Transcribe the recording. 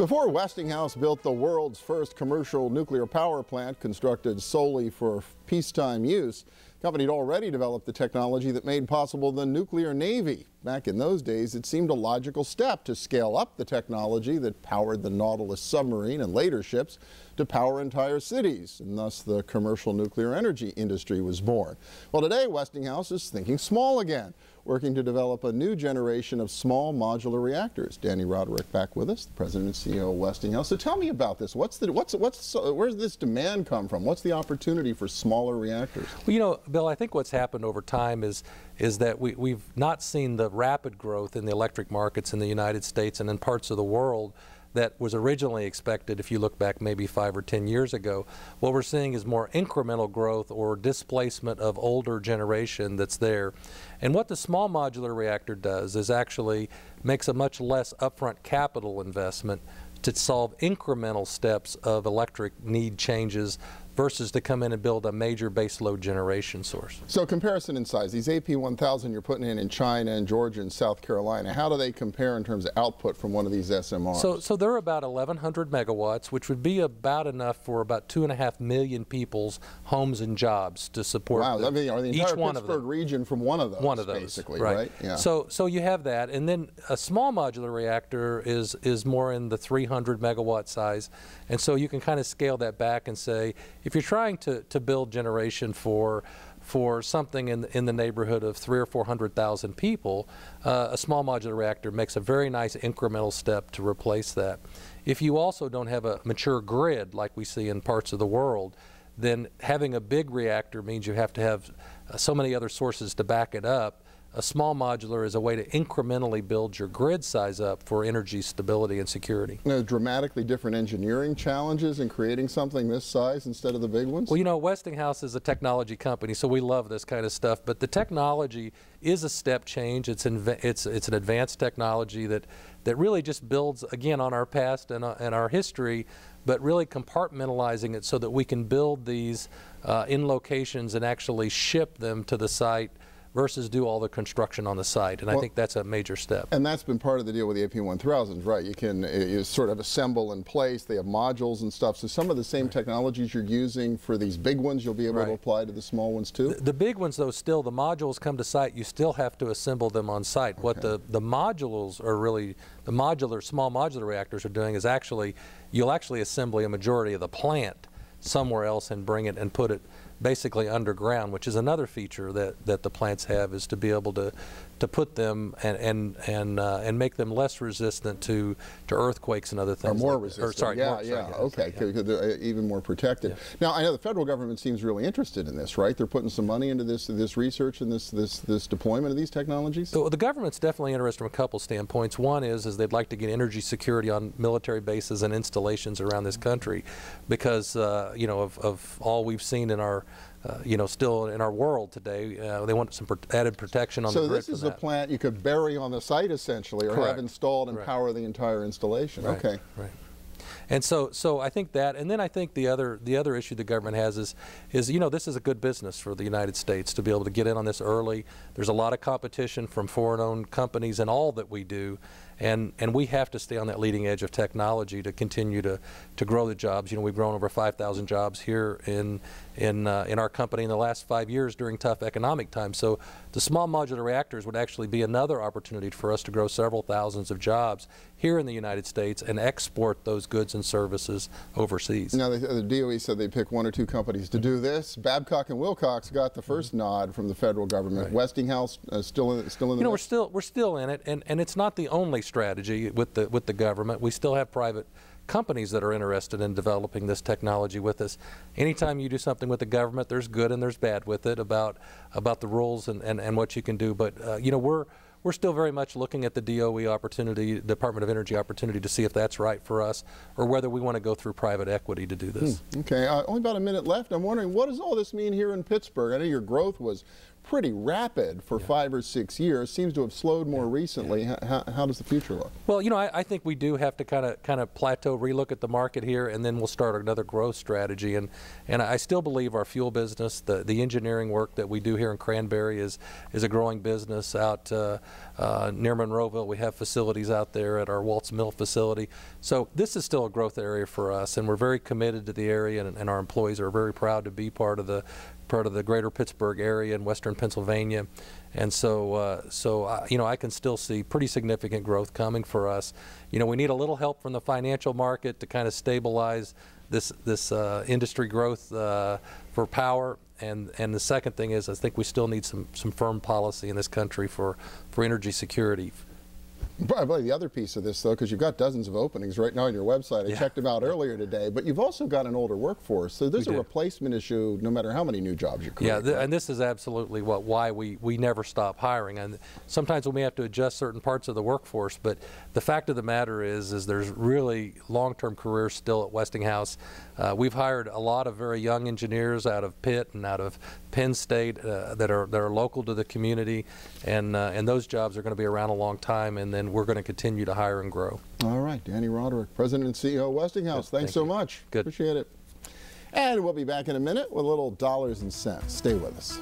Before Westinghouse built the world's first commercial nuclear power plant constructed solely for peacetime use, the company had already developed the technology that made possible the nuclear navy. Back in those days, it seemed a logical step to scale up the technology that powered the Nautilus submarine and later ships to power entire cities, and thus the commercial nuclear energy industry was born. Well, today Westinghouse is thinking small again, working to develop a new generation of small modular reactors. Danny Roderick back with us, the president and CEO of Westinghouse. So tell me about this. Where's this demand come from? What's the opportunity for smaller reactors? Well, you know, Bill, I think what's happened over time is that we've not seen the rapid growth in the electric markets in the United States and in parts of the world that was originally expected if you look back maybe 5 or 10 years ago. What we're seeing is more incremental growth or displacement of older generation that's there. And what the small modular reactor does is actually makes a much less upfront capital investment to solve incremental steps of electric need changes versus to come in and build a major baseload generation source. So comparison in size, these AP1000 you're putting in China and Georgia and South Carolina, how do they compare in terms of output from one of these SMRs? So they're about 1,100 megawatts, which would be about enough for about 2.5 million people's homes and jobs to support the entire each one Pittsburgh of them. region from one of those, basically, right? Yeah. So you have that, and then a small modular reactor is more in the 300 megawatt size, and so you can kind of scale that back and say, if you're trying to build generation for something in the neighborhood of 300,000 or 400,000 people, a small modular reactor makes a very nice incremental step to replace that. If you also don't have a mature grid like we see in parts of the world, then having a big reactor means you have to have so many other sources to back it up. A small modular is a way to incrementally build your grid size up for energy stability and security. Now, dramatically different engineering challenges in creating something this size instead of the big ones? Well, you know, Westinghouse is a technology company, so we love this kind of stuff, but the technology is a step change. It's an advanced technology that really just builds, again, on our past and our history, but really compartmentalizing it so that we can build these in locations and actually ship them to the site versus do all the construction on the site, and I think that's a major step. And that's been part of the deal with the AP1000s, right? You sort of assemble in place, they have modules and stuff, so some of the same technologies you're using for these big ones you'll be able to apply to the small ones too? The big ones, though, still, the modules come to site, you still have to assemble them on site. Okay. What the modules are really, the small modular reactors are doing is you'll actually assemble a majority of the plant somewhere else and bring it and put it basically underground, which is another feature that the plants have, is to be able to put them and make them less resistant to earthquakes and other things. Or more resistant. Even more protected. Yeah. Now, I know the federal government seems really interested in this, right? They're putting some money into this research and this deployment of these technologies? So the government's definitely interested from a couple standpoints. One is they'd like to get energy security on military bases and installations around this country, because you know, of all we've seen in our still in our world today, they want some added protection on the grid. So this is a plant you could bury on the site essentially, or have installed and power the entire installation. Right. Okay. Right. And so I think that, and then I think the other issue the government has is this is a good business for the United States to be able to get in on this early. There's a lot of competition from foreign-owned companies in all that we do, and we have to stay on that leading edge of technology to continue to grow the jobs. You know, we've grown over 5,000 jobs here in our company in the last 5 years during tough economic times. So the small modular reactors would actually be another opportunity for us to grow several thousands of jobs here in the United States and export those goods and services overseas. Now, the DOE said they pick 1 or 2 companies to do this. Babcock and Wilcox got the first nod from the federal government. Right. Westinghouse still in the You know, we're still in it, and it's not the only strategy with the government. We still have private companies that are interested in developing this technology with us. Anytime you do something with the government, there's good and there's bad with it about the rules and what you can do. But you know, we're still very much looking at the DOE opportunity, Department of Energy opportunity, to see if that's right for us, or whether we want to go through private equity to do this. Okay, only about a minute left. I'm wondering, what does all this mean here in Pittsburgh? I know your growth was pretty rapid for 5 or 6 years. Seems to have slowed more recently. How does the future look? Well, you know, I think we do have to kind of plateau, relook at the market here, and then we'll start another growth strategy. And I still believe our fuel business, the engineering work that we do here in Cranberry is a growing business. Out near Monroeville, we have facilities out there at our Waltz Mill facility. So this is still a growth area for us, and we're very committed to the area, and our employees are very proud to be part of the greater Pittsburgh area in western Pennsylvania. And so, you know, I can still see pretty significant growth coming for us. You know, we need a little help from the financial market to kind of stabilize this industry growth for power. And the second thing is, I think we still need some firm policy in this country for energy security. Probably the other piece of this, though, because you've got dozens of openings right now on your website. I checked them out earlier today, but you've also got an older workforce, so there's a replacement issue no matter how many new jobs you create. Yeah, and this is absolutely why we never stop hiring. And sometimes when we have to adjust certain parts of the workforce, but the fact of the matter is there's really long-term careers still at Westinghouse. We've hired a lot of very young engineers out of Pitt and out of Penn State that are local to the community, and those jobs are going to be around a long time, and then we're going to continue to hire and grow. All right, Danny Roderick, President and CEO of Westinghouse. Thanks so much. Good. Appreciate it. And we'll be back in a minute with a little dollars and cents. Stay with us.